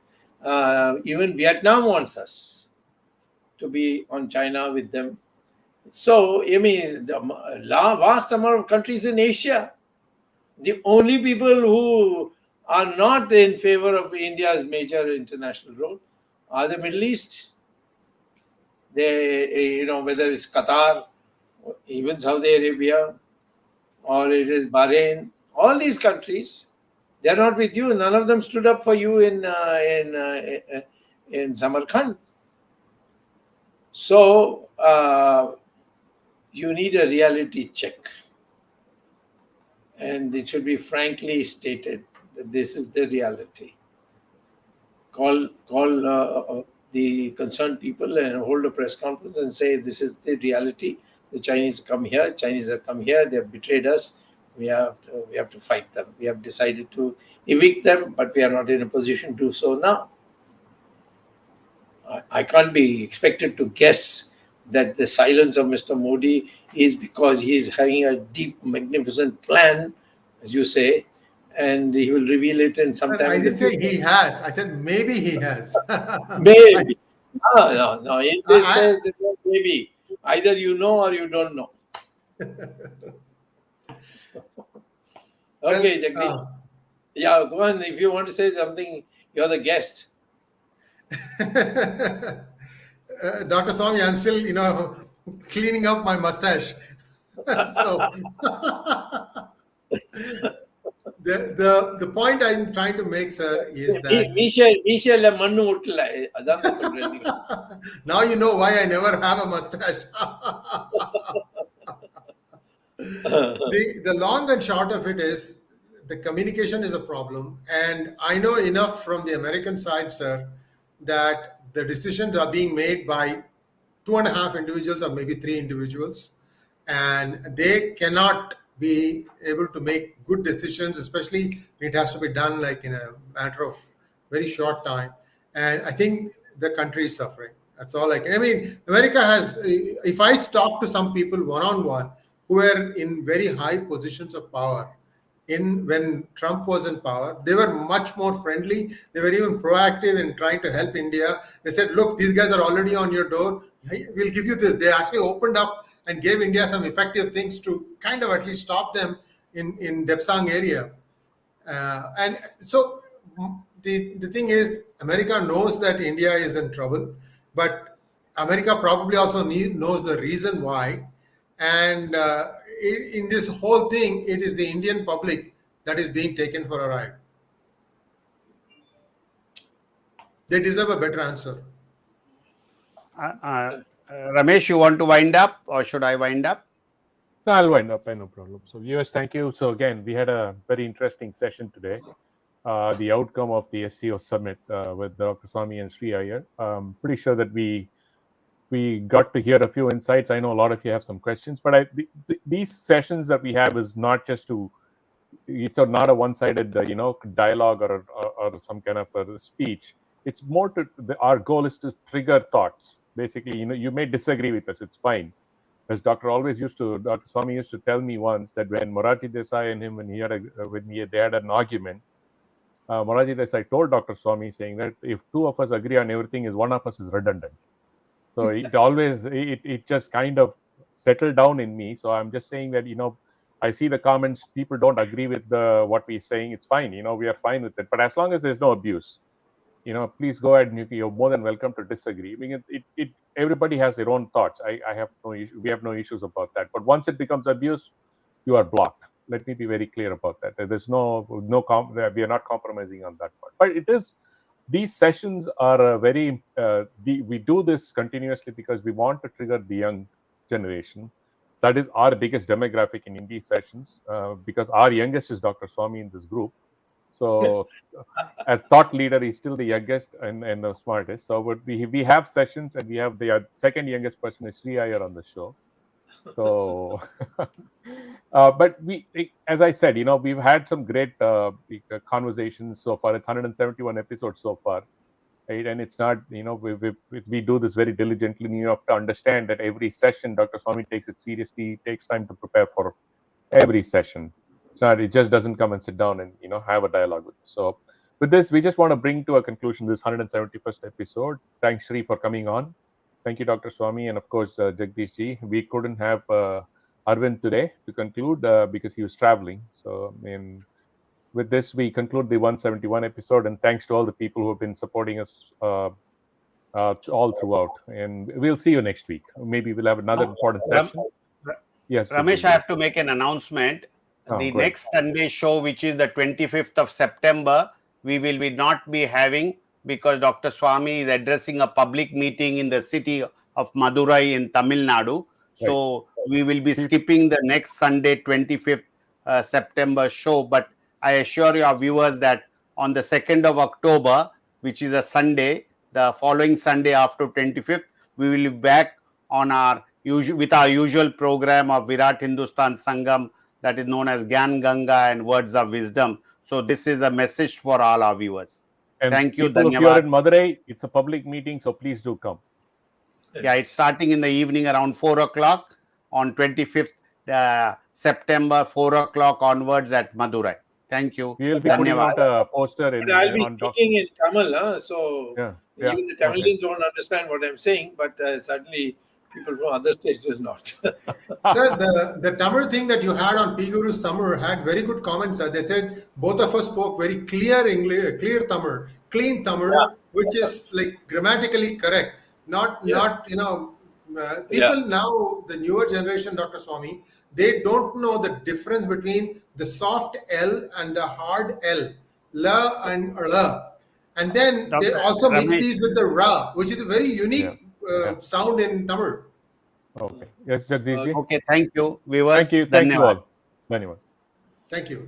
Even Vietnam wants us to be on China with them. So, I mean, the vast amount of countries in Asia, the only people who are not in favor of India's major international role are the Middle East. They, whether it's Qatar, even Saudi Arabia, or it is Bahrain, all these countries, they're not with you. None of them stood up for you in Samarkand. So, you need a reality check. And it should be frankly stated that this is the reality. Call the concerned people and hold a press conference and say, this is the reality. The Chinese come here. Chinese have come here. They have betrayed us. We have to fight them. We have decided to evict them, but we are not in a position to do so now. I can't be expected to guess that the silence of Mr. Modi is because he is having a deep, magnificent plan, as you say, and he will reveal it in some time. I didn't say he has. I said maybe he has. Maybe. No. In this case, there's no maybe. Either you know or you don't know. Okay, Jagdish. Yeah, go on. If you want to say something, you're the guest. Dr. Swamy, I'm still, cleaning up my mustache. So the point I'm trying to make, sir, is that now you know why I never have a mustache. The long and short of it is the communication is a problem, and I know enough from the American side, sir, that the decisions are being made by 2.5 individuals or maybe 3 individuals, and they cannot be able to make good decisions, especially when it has to be done like in a matter of very short time. And I think the country is suffering. That's all I mean, America has, if I talk to some people one-on-one who were in very high positions of power, when Trump was in power, they were much more friendly. They were even proactive in trying to help India. They said, look, these guys are already on your door. We'll give you this. They actually opened up and gave India some effective things to kind of at least stop them in Depsang area. And so the thing is, America knows that India is in trouble, but America probably also knows the reason why. And in this whole thing, it is the Indian public that is being taken for a ride. They deserve a better answer. Ramesh, you want to wind up or should I wind up? No, I'll wind up. No problem. So viewers, thank you. So again, we had a very interesting session today. The outcome of the SCO summit with Dr. Swamy and Sree Iyer. Pretty sure that we got to hear a few insights. I know a lot of you have some questions, but these sessions that we have is not just it's not a one-sided dialogue or some kind of a speech. It's more our goal is to trigger thoughts. Basically, you may disagree with us. It's fine. As Dr. Swamy used to tell me once that when Morarji Desai and him, they had an argument, Morarji Desai told Dr. Swamy saying that if 2 of us agree on everything, one of us is redundant. So it just kind of settled down in me. So I'm just saying that, I see the comments, people don't agree with what we're saying. It's fine. We are fine with it. But as long as there's no abuse, please go ahead and you're more than welcome to disagree. I mean, everybody has their own thoughts. I have no issue. We have no issues about that. But once it becomes abuse, you are blocked. Let me be very clear about that. There's we are not compromising on that part. But it is, these sessions are we do this continuously because we want to trigger the young generation. That is our biggest demographic in these sessions, because our youngest is Dr. Swamy in this group. So as thought leader, he's still the youngest and the smartest. So we have sessions, and we have the second youngest person is Sree Iyer on the show. So, but as I said, we've had some great conversations so far. It's 171 episodes so far, right? And it's not, we do this very diligently. You have to understand that every session, Dr. Swamy takes it seriously, takes time to prepare for every session. It just doesn't come and sit down and have a dialogue with us. So with this, we just want to bring to a conclusion this 171st episode. Thanks, Sree, for coming on. Thank you, Dr. Swamy, and of course, Jagdish ji. We couldn't have Arvind today to conclude because he was traveling. So, with this, we conclude the 171 episode, and thanks to all the people who have been supporting us all throughout. And we'll see you next week. Maybe we'll have another important session. Yes, Ramesh, I have to make an announcement. The next Sunday show, which is the 25th of September, we will not be having, because Dr. Swamy is addressing a public meeting in the city of Madurai in Tamil Nadu. So we will be skipping the next Sunday, 25th September show. But I assure your viewers that on the 2nd of October, which is a Sunday, the following Sunday after 25th, we will be back on with our usual program of Virat Hindustan Sangam, that is known as Gyan Ganga and Words of Wisdom. So this is a message for all our viewers. And thank you. If you are in Madurai, it's a public meeting, so please do come. Yeah, it's starting in the evening around 4 o'clock on 25th September, 4 o'clock onwards at Madurai. Thank you. We will be putting out a poster. I'll be speaking in Tamil, so even the Tamilians won't understand what I'm saying, but certainly people from other states will not. Sir, the Tamil thing that you had on P. Guru's Tamil had very good comments. They said both of us spoke very clear English, clear Tamil, clean Tamil, which is like grammatically correct. Not people now, the newer generation, Dr. Swamy, they don't know the difference between the soft L and the hard L, la and la. And then they also mix these with the ra, which is a very unique sound in Tamil. Okay. Yes, Jagdish ji. Okay, thank you. Viewers, Thank you all. Dhanyawad. Thank you.